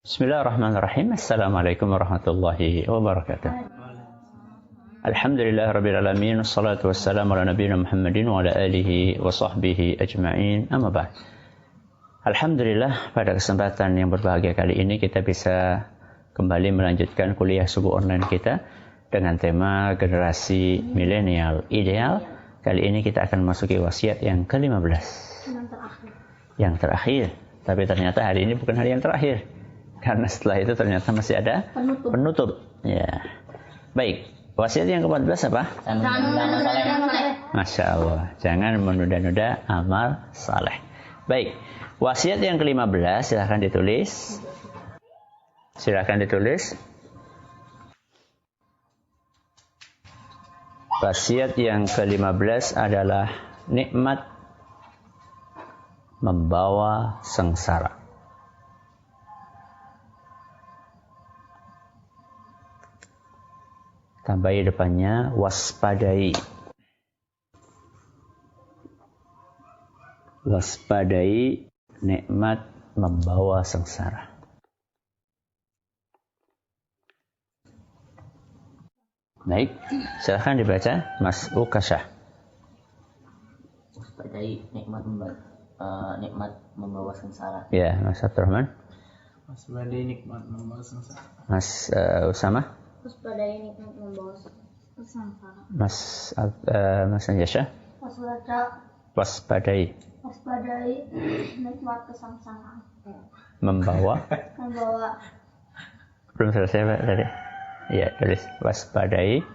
Bismillahirrahmanirrahim. Assalamualaikum warahmatullahi wabarakatuh. Alhamdulillah rabbil alamin, wassalatu wassalamu ala nabiyina Muhammadin wa ala alihi wa sahbihi ajma'in. Amma ba'd. Alhamdulillah, pada kesempatan yang berbahagia kali ini kita bisa kembali melanjutkan kuliah subuh online kita dengan tema generasi milenial ideal. Kali ini kita akan memasuki wasiat yang ke-15. Yang terakhir. Tapi ternyata hari ini bukan hari yang terakhir. Karena setelah itu ternyata masih ada penutup. Ya. Baik, wasiat yang ke-14 apa? Masya Allah, jangan menunda-nunda amal saleh. Baik, wasiat yang ke-15 silahkan ditulis. Silahkan ditulis. Wasiat yang ke-15 adalah nikmat membawa sengsara. Tambahi depannya waspadai. Waspadai nikmat membawa sengsara. Baik, silahkan dibaca Mas Ukashah. Waspadai nikmat membawa sengsara. Ya, Mas Abdurrahman. Waspadai nikmat membawa sengsara. Mas Usama. Waspadai nikmat membawa sengsara. Mas Anjasya. Waspadai nikmat kesengsaraan. Membawa. Belum selesai Pak tadi. Ya, tulis waspadai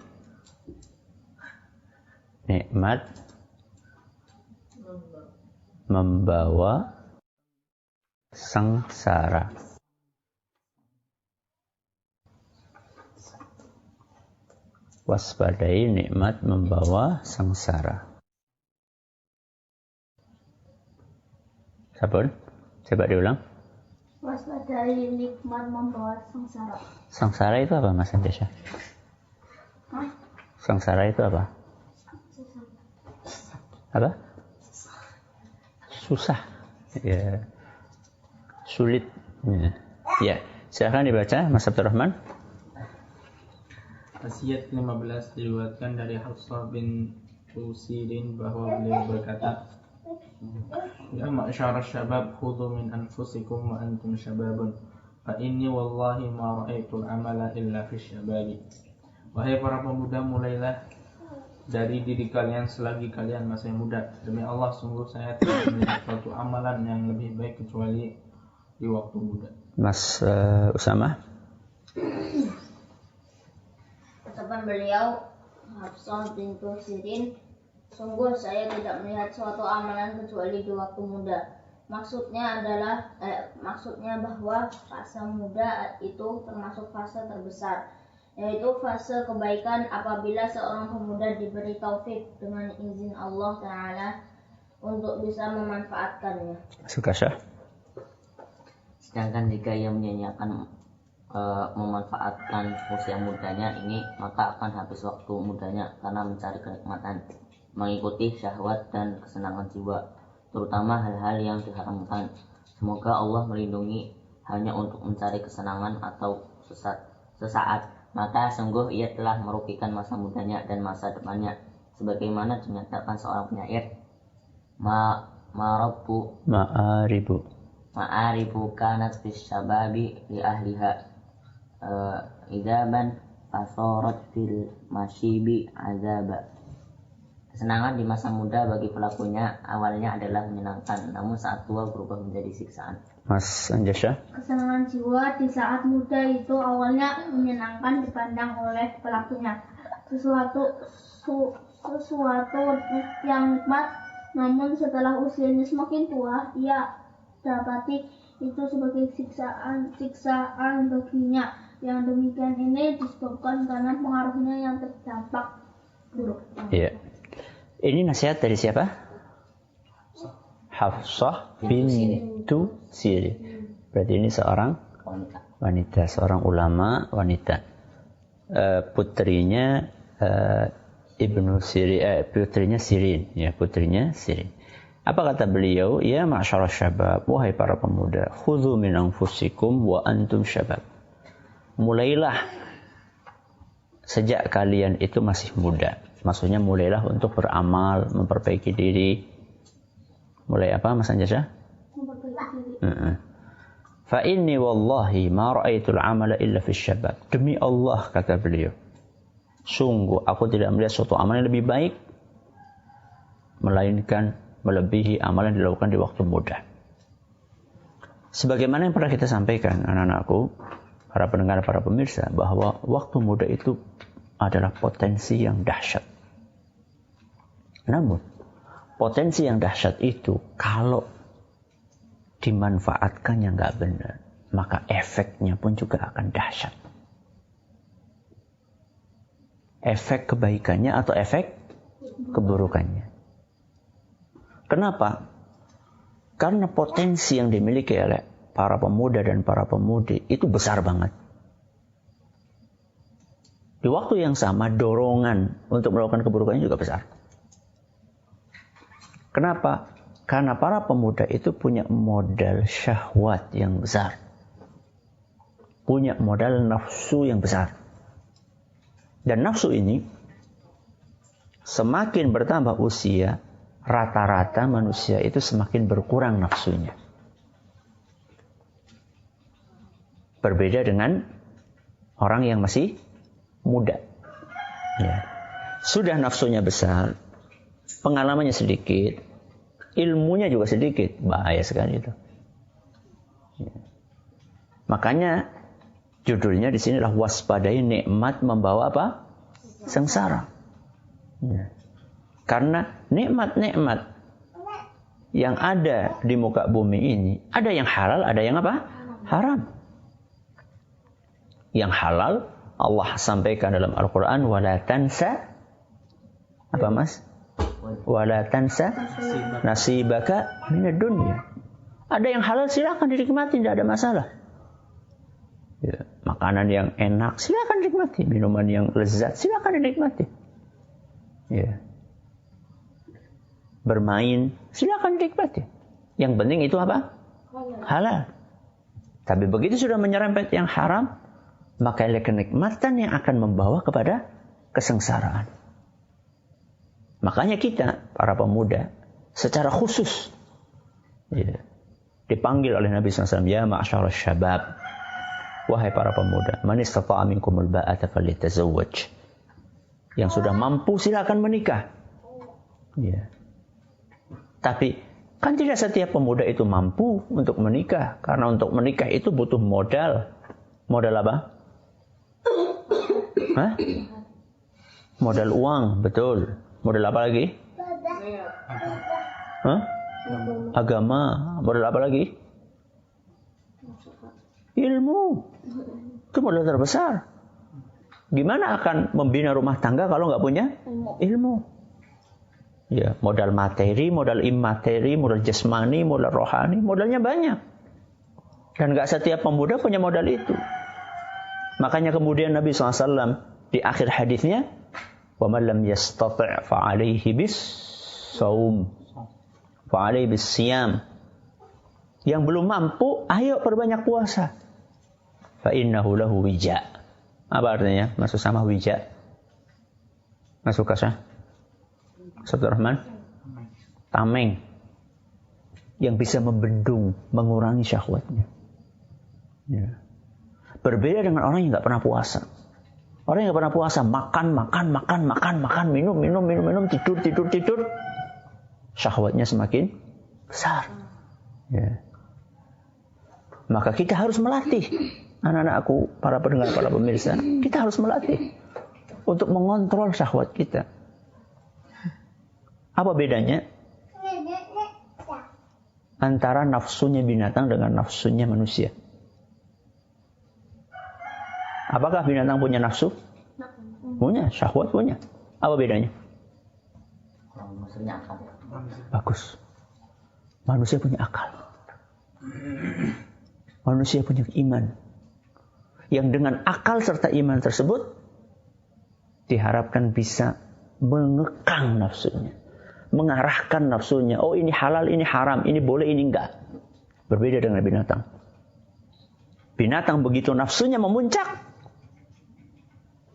nikmat membawa sengsara. Waspadai nikmat membawa sengsara. Sabun, coba diulang. Waspadai nikmat membawa sengsara. Sengsara itu apa, Mas Andesya? Sengsara itu apa? Apa? Susah. Ya. Sulit. Ya. Silakan dibaca, Mas Abdurrahman. Wasiat 15 diriwayatkan dari Hafsah bin Usirin bahwa beliau berkata, "Ya ma'syar syabab, khudhu min anfusikum wa antum syababun, fa inni wallahi ma ra'aitul amala illa fi syababi." Wahai para pemuda, mulailah dari diri kalian selagi kalian masih muda. Demi Allah, sungguh saya tidak melihat suatu amalan yang lebih baik kecuali di waktu muda. Mas Usama. Ucapan beliau, Hafsah bintu Sirin, sungguh saya tidak melihat suatu amalan kecuali di waktu muda. Maksudnya bahwa fase muda itu termasuk fase terbesar, yaitu fase kebaikan apabila seorang pemuda diberi taufik dengan izin Allah Ta'ala untuk bisa memanfaatkannya. Sukasya. Sedangkan jika ia menyanyiakan memanfaatkan usia mudanya ini, maka akan habis waktu mudanya karena mencari kenikmatan, mengikuti syahwat dan kesenangan jiwa, terutama hal-hal yang diharamkan. Semoga Allah melindungi hanya untuk mencari kesenangan atau sesaat, maka sungguh ia telah merugikan masa mudanya dan masa depannya, sebagaimana dinyatakan seorang penyair, ma'aribu kanat bis syababi li ahliha idaban fasorat fil masyibi azaba. Kesenangan di masa muda bagi pelakunya awalnya adalah menyenangkan, namun saat tua berubah menjadi siksaan. Mas Anjasya. Kesenangan jiwa di saat muda itu awalnya menyenangkan dipandang oleh pelakunya, sesuatu yang nikmat, namun setelah usianya semakin tua ia dapati itu sebagai siksaan baginya. Yang demikian ini disebabkan karena pengaruhnya yang terdampak buruk. Iya. Ini nasihat dari siapa? Hafsah bintu Sirin. Berarti ini seorang wanita, seorang ulama wanita. Putrinya Ibnu Sirin, putrinya Sirin, ya, putrinya Sirin. Apa kata beliau? Ya ma'syarasy syabab, wahai para pemuda, khudzu min anfusikum wa antum syabab. Mulailah sejak kalian itu masih muda. Maksudnya mulailah untuk beramal, memperbaiki diri. Mulai apa Mas Anjasya? Memperbaiki diri. Fa inni wallahi ma ra'aitul amala illa fi syabab. Demi Allah kata beliau, sungguh aku tidak melihat suatu amalan yang lebih baik melainkan melebihi amalan yang dilakukan di waktu muda. Sebagaimana yang pernah kita sampaikan anak-anakku, para pendengar, para pemirsa, bahwa waktu muda itu adalah potensi yang dahsyat. Namun potensi yang dahsyat itu kalau dimanfaatkan yang nggak benar, maka efeknya pun juga akan dahsyat. Efek kebaikannya atau efek keburukannya. Kenapa? Karena potensi yang dimiliki oleh para pemuda dan para pemudi itu besar banget. Di waktu yang sama dorongan untuk melakukan keburukannya juga besar. Kenapa? Karena para pemuda itu punya modal syahwat yang besar. Punya modal nafsu yang besar. Dan nafsu ini semakin bertambah usia, rata-rata manusia itu semakin berkurang nafsunya. Berbeda dengan orang yang masih muda. Ya. Sudah nafsunya besar, pengalamannya sedikit, ilmunya juga sedikit, bahaya sekali itu. Ya. Makanya judulnya di sini adalah waspadai nikmat membawa apa? Sengsara. Ya. Karena nikmat-nikmat yang ada di muka bumi ini, ada yang halal, ada yang apa? Haram. Yang halal Allah sampaikan dalam Al-Quran, wala tansa, apa mas? Wala tansa nasibaka minad dunya. Ada yang halal silakan dinikmati, tidak ada masalah. Ya, makanan yang enak silakan dinikmati, minuman yang lezat silakan dinikmati. Ya. Bermain silakan dinikmati. Yang penting itu apa? Halal. Tapi begitu sudah menyerempet yang haram, maka kenikmatan yang akan membawa kepada kesengsaraan. Makanya kita, para pemuda, secara khusus ya, dipanggil oleh Nabi SAW, ya ma'syarasy syabab, wahai para pemuda, man istata'a minkumul ba'ata falyatazawwaj. Yang sudah mampu silakan menikah. Ya. Tapi kan tidak setiap pemuda itu mampu untuk menikah. Karena untuk menikah itu butuh modal. Modal apa? Hah? Modal uang, betul. Modal apa lagi? Hah? Agama. Modal apa lagi? Ilmu. Itu modal terbesar. Gimana akan membina rumah tangga kalau nggak punya ilmu? Ya, modal materi, modal imateri, modal jasmani, modal rohani, modalnya banyak. Dan nggak setiap pemuda punya modal itu. Makanya kemudian Nabi SAW di akhir hadisnya, وَمَنْ لَمْ يَسْتَطِعْ فَعَلَيْهِ بِالصَّوْمِ فَعَلَيْهِ بِالصِّيَامِ. Yang belum mampu, ayo perbanyak puasa. فَإِنَّهُ لَهُ وِجَاء. Apa artinya? Masuk sama wija. Masuk kasah. Saudara Rahman, tameng yang bisa membendung, mengurangi syahwatnya. Ya. Berbeda dengan orang yang nggak pernah puasa. Orang yang nggak pernah puasa makan, minum, tidur. Syahwatnya semakin besar. Ya. Maka kita harus melatih anak-anakku, para pendengar, para pemirsa. Kita harus melatih untuk mengontrol syahwat kita. Apa bedanya antara nafsunya binatang dengan nafsunya manusia? Apakah binatang punya nafsu? Punya, syahwat punya. Apa bedanya? Maksudnya akal. Bagus. Manusia punya akal. Manusia punya iman. Yang dengan akal serta iman tersebut diharapkan bisa mengekang nafsunya. mengarahkan nafsunya. Oh, ini halal, ini haram, ini boleh, ini enggak. Berbeda dengan binatang. Binatang begitu nafsunya memuncak,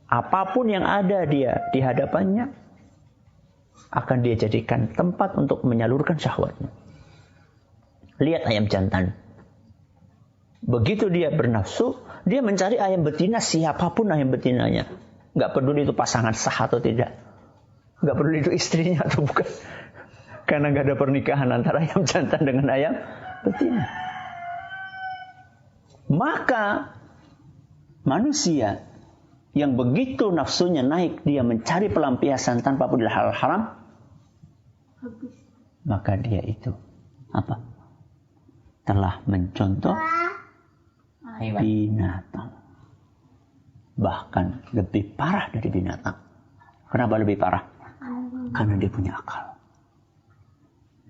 apapun yang ada dia di hadapannya akan dia jadikan tempat untuk menyalurkan syahwatnya. Lihat ayam jantan. Begitu dia bernafsu, dia mencari ayam betina, siapapun ayam betinanya. Nggak peduli itu pasangan sah atau tidak. Nggak peduli itu istrinya atau bukan. Karena nggak ada pernikahan antara ayam jantan dengan ayam betina. Maka manusia yang begitu nafsunya naik, dia mencari pelampiasan tanpa peduli hal haram, maka dia itu apa? Telah mencontoh binatang. Bahkan lebih parah dari binatang. Kenapa lebih parah? Karena dia punya akal.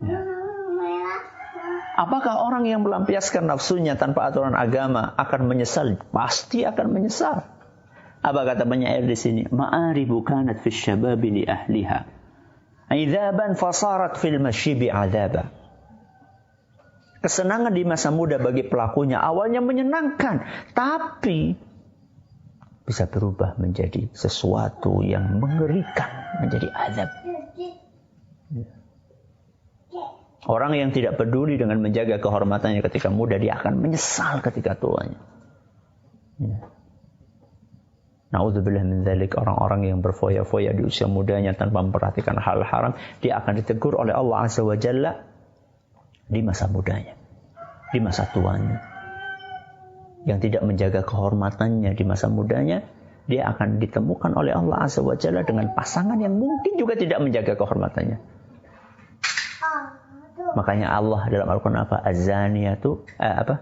Ya. Apakah orang yang melampiaskan nafsunya tanpa aturan agama akan menyesal? Pasti akan menyesal. Apa kata penyair di sini? Ma'aribu kanat fi syababi li ahliha. Idzaban fasarat fil masyibi adzaba. Kesenangan di masa muda bagi pelakunya awalnya menyenangkan, tapi bisa berubah menjadi sesuatu yang mengerikan, menjadi azab. Orang yang tidak peduli dengan menjaga kehormatannya ketika muda, dia akan menyesal ketika tuanya. Na'udzubillah min dzalik, orang-orang yang berfoya-foya di usia mudanya tanpa memperhatikan hal haram, dia akan ditegur oleh Allah Azza wa Jalla di masa mudanya, di masa tuanya. Yang tidak menjaga kehormatannya di masa mudanya, dia akan ditemukan oleh Allah Azza wa Jalla dengan pasangan yang mungkin juga tidak menjaga kehormatannya. Makanya Allah dalam Al-Quran apa? Az-zaniyatu apa?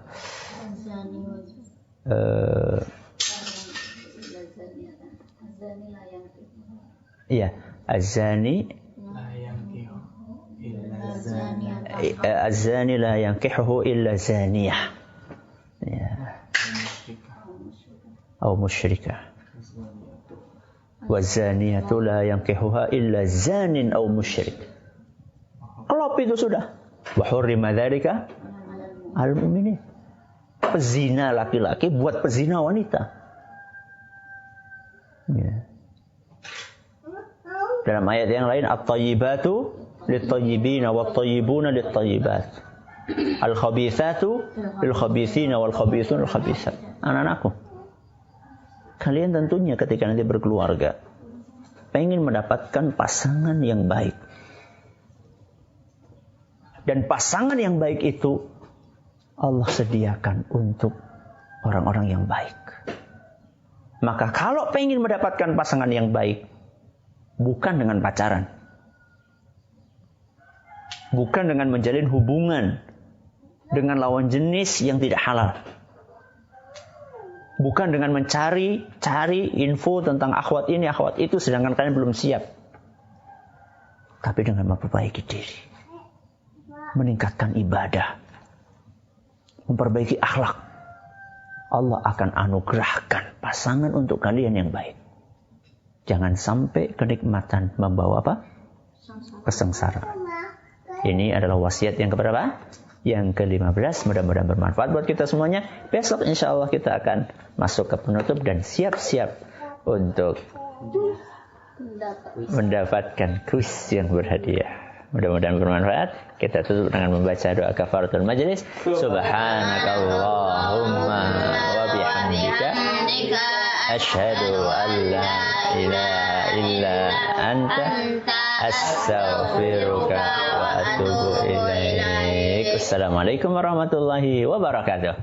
Iya, az-zani az-zani la yankihuhu illa zaniyah. Ya. Atau musyrikah. Waz-zaniyatu la yankihuha illa zanin aw musyrik. Klop itu sudah. Wa hurrima dzalika al-mu'minin. Pezina laki-laki buat pezina wanita. Ya. Dalam ayat yang lain, at-tayyibatu lit-tayyibina wat-tayyibuna lit-tayyibat. Al-khabithatu lil-khabithina wal-khabithuna lil-khabithat. Anak-anakku, kalian tentunya ketika nanti berkeluarga pengen mendapatkan pasangan yang baik. Dan pasangan yang baik itu Allah sediakan untuk orang-orang yang baik. Maka kalau pengen mendapatkan pasangan yang baik, bukan dengan pacaran, bukan dengan menjalin hubungan dengan lawan jenis yang tidak halal, bukan dengan mencari info tentang akhwat ini, akhwat itu, sedangkan kalian belum siap, tapi dengan memperbaiki diri, meningkatkan ibadah, memperbaiki akhlak. Allah akan anugerahkan pasangan untuk kalian yang baik. Jangan sampai kenikmatan membawa apa? Kesengsaraan. Ini adalah wasiat yang keberapa? Yang ke-15. Mudah-mudahan bermanfaat buat kita semuanya. Besok insya Allah kita akan masuk ke penutup dan siap-siap untuk mendapatkan kuis yang berhadiah. Mudah-mudahan bermanfaat. Kita tutup dengan membaca doa kafaratul majlis. Subhanakallahumma wa bihamdika asyhadu an la ilaha illa anta astaghfiruka wa atubu ilaik. Assalamualaikum warahmatullahi wabarakatuh.